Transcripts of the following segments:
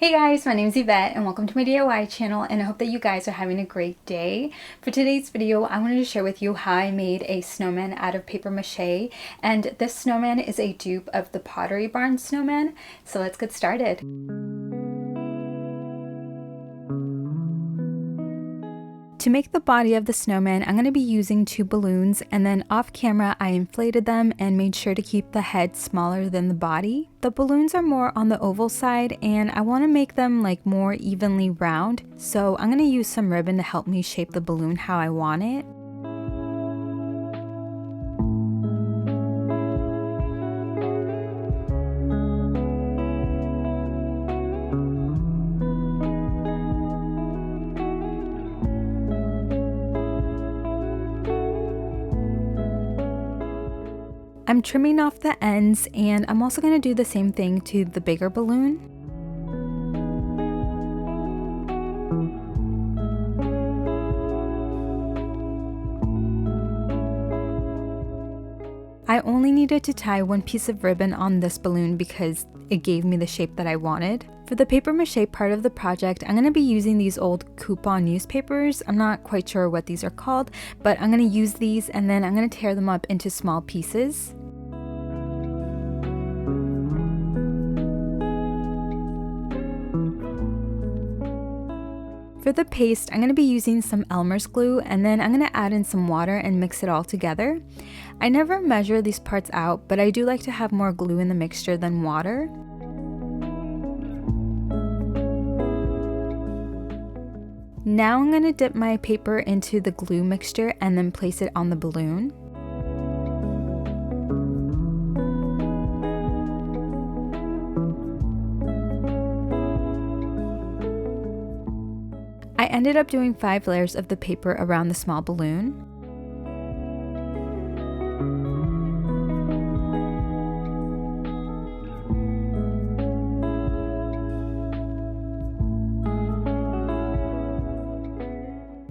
Hey guys, my name is Yvette and welcome to my DIY channel, and I hope that you guys are having a great day. For today's video, I wanted to share with you how I made a snowman out of paper mache, and this snowman is a dupe of the Pottery barn snowman. So let's get started. To make the body of the snowman, I'm going to be using 2 balloons, and then off camera I inflated them and made sure to keep the head smaller than the body. The balloons are more on the oval side and I want to make them like more evenly round, so I'm going to use some ribbon to help me shape the balloon how I want it. I'm trimming off the ends, and I'm also going to do the same thing to the bigger balloon. I only needed to tie 1 piece of ribbon on this balloon because it gave me the shape that I wanted. For the paper mache part of the project, I'm going to be using these old coupon newspapers. I'm not quite sure what these are called, but I'm going to use these and then I'm going to tear them up into small pieces. For the paste, I'm going to be using some Elmer's glue, and then I'm going to add in some water and mix it all together. I never measure these parts out, but I do like to have more glue in the mixture than water. Now I'm going to dip my paper into the glue mixture and then place it on the balloon. I ended up doing 5 layers of the paper around the small balloon.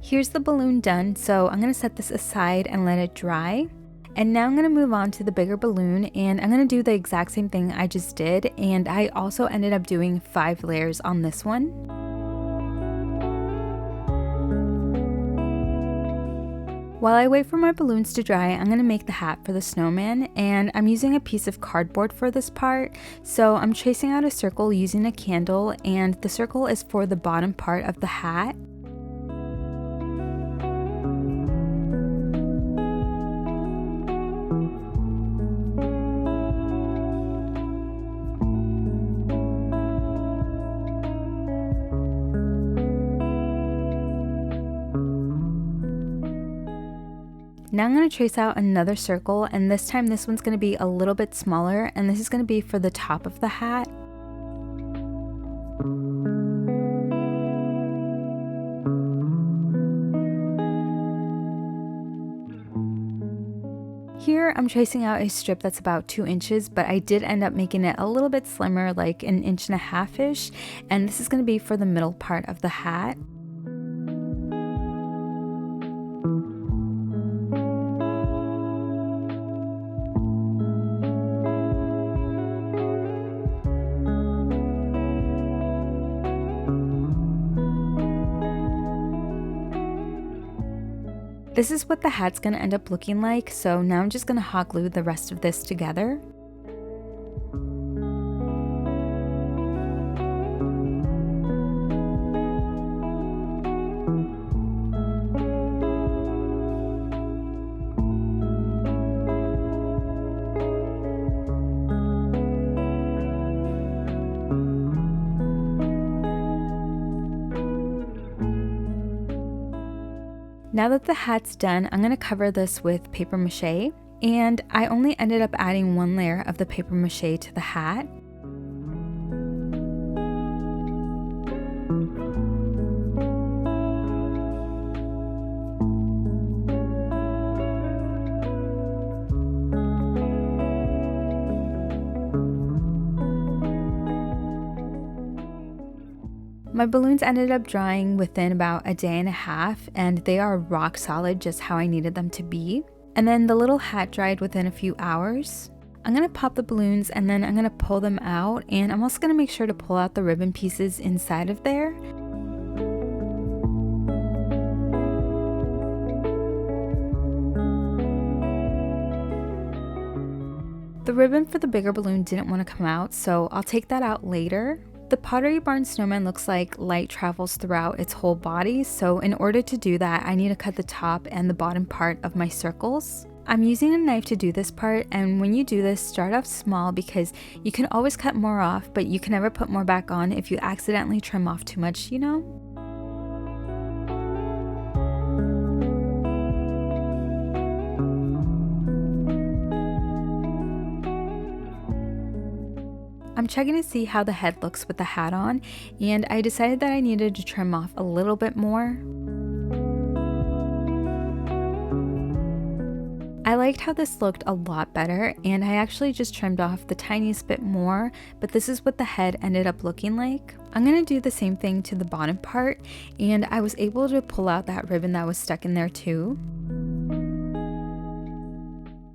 Here's the balloon done, so I'm going to set this aside and let it dry. And now I'm going to move on to the bigger balloon, and I'm going to do the exact same thing I just did, and I also ended up doing 5 layers on this one. While I wait for my balloons to dry, I'm going to make the hat for the snowman, and I'm using a piece of cardboard for this part. So I'm tracing out a circle using a candle, and the circle is for the bottom part of the hat. Now I'm going to trace out another circle, and this time this one's going to be a little bit smaller, and this is going to be for the top of the hat. Here I'm tracing out a strip that's about 2 inches, but I did end up making it a little bit slimmer, like 1.5 inches, and this is going to be for the middle part of the hat. This is what the hat's going to end up looking like, so now I'm just going to hot glue the rest of this together. Now that the hat's done, I'm going to cover this with paper mache, and I only ended up adding 1 layer of the paper mache to the hat. My balloons ended up drying within about a day and a half, and they are rock solid, just how I needed them to be. And then the little hat dried within a few hours. I'm going to pop the balloons and then I'm going to pull them out, and I'm also going to make sure to pull out the ribbon pieces inside of there. The ribbon for the bigger balloon didn't want to come out, so I'll take that out later. The Pottery Barn snowman looks like light travels throughout its whole body, so in order to do that, I need to cut the top and the bottom part of my circles. I'm using a knife to do this part, and when you do this, start off small because you can always cut more off, but you can never put more back on if you accidentally trim off too much, you know? I'm checking to see how the head looks with the hat on, and I decided that I needed to trim off a little bit more. I liked how this looked a lot better, and I actually just trimmed off the tiniest bit more, but this is what the head ended up looking like. I'm going to do the same thing to the bottom part, and I was able to pull out that ribbon that was stuck in there too.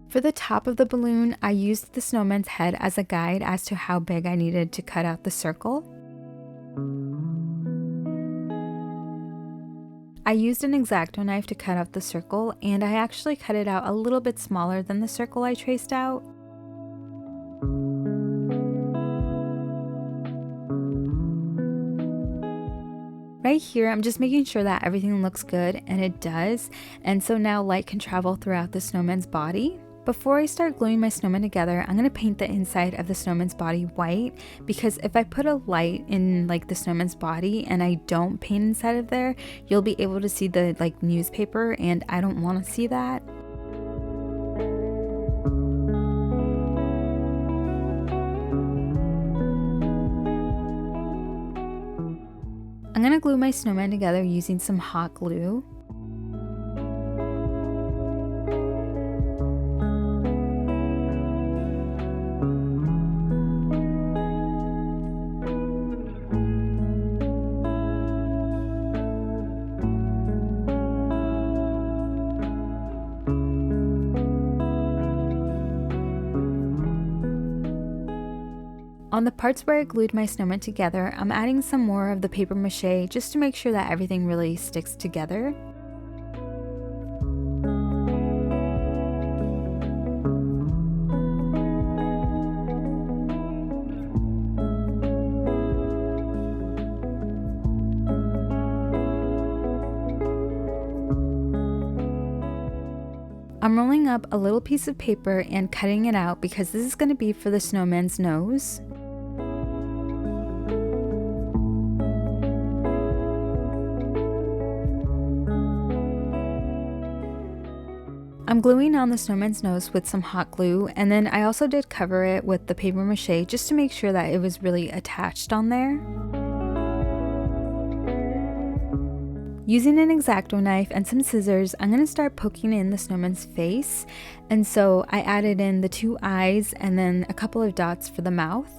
For the top of the balloon, I used the snowman's head as a guide as to how big I needed to cut out the circle. I used an X-Acto knife to cut out the circle, and I actually cut it out a little bit smaller than the circle I traced out. Right here, I'm just making sure that everything looks good, and it does, and so now light can travel throughout the snowman's body. Before I start gluing my snowman together, I'm going to paint the inside of the snowman's body white, because if I put a light in like the snowman's body and I don't paint inside of there, you'll be able to see the like newspaper, and I don't want to see that. I'm going to glue my snowman together using some hot glue. On the parts where I glued my snowman together, I'm adding some more of the paper mache just to make sure that everything really sticks together. I'm rolling up a little piece of paper and cutting it out because this is going to be for the snowman's nose. I'm gluing on the snowman's nose with some hot glue, and then I also did cover it with the paper mache just to make sure that it was really attached on there. Using an X-Acto knife and some scissors, I'm going to start poking in the snowman's face, and so I added in the two eyes and then a couple of dots for the mouth.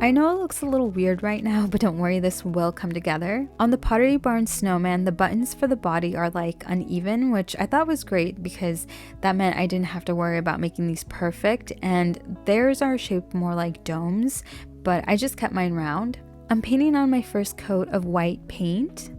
I know it looks a little weird right now, but don't worry, this will come together. On the Pottery Barn snowman, the buttons for the body are like uneven, which I thought was great because that meant I didn't have to worry about making these perfect, and theirs are shaped more like domes, but I just kept mine round. I'm painting on my first coat of white paint.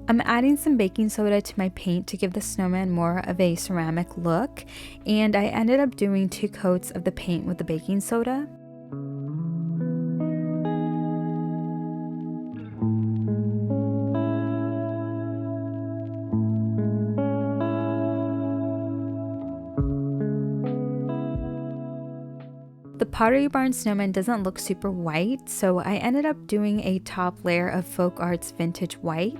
I'm adding some baking soda to my paint to give the snowman more of a ceramic look, and I ended up doing 2 coats of the paint with the baking soda. The Pottery Barn snowman doesn't look super white, so I ended up doing a top layer of Folk Arts Vintage White.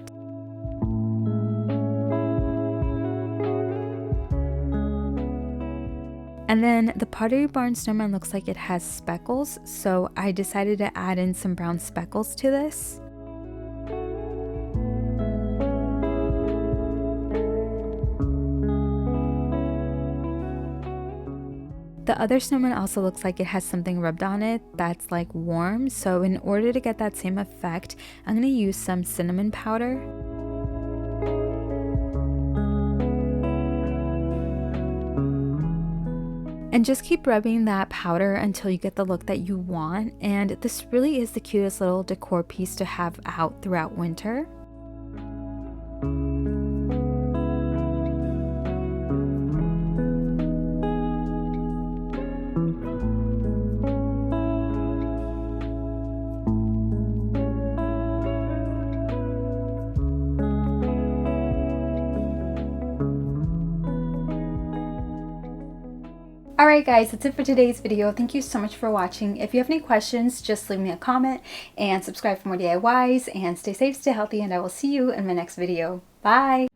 And then the Pottery Barn snowman looks like it has speckles, so I decided to add in some brown speckles to this. other snowman also looks like it has something rubbed on it that's like warm. So in order to get that same effect, I'm going to use some cinnamon powder. And just keep rubbing that powder until you get the look that you want. And this really is the cutest little decor piece to have out throughout winter. Alright guys, that's it for today's video. Thank you so much for watching. If you have any questions, just leave me a comment and subscribe for more DIYs, and stay safe, stay healthy, and I will see you in my next video. Bye!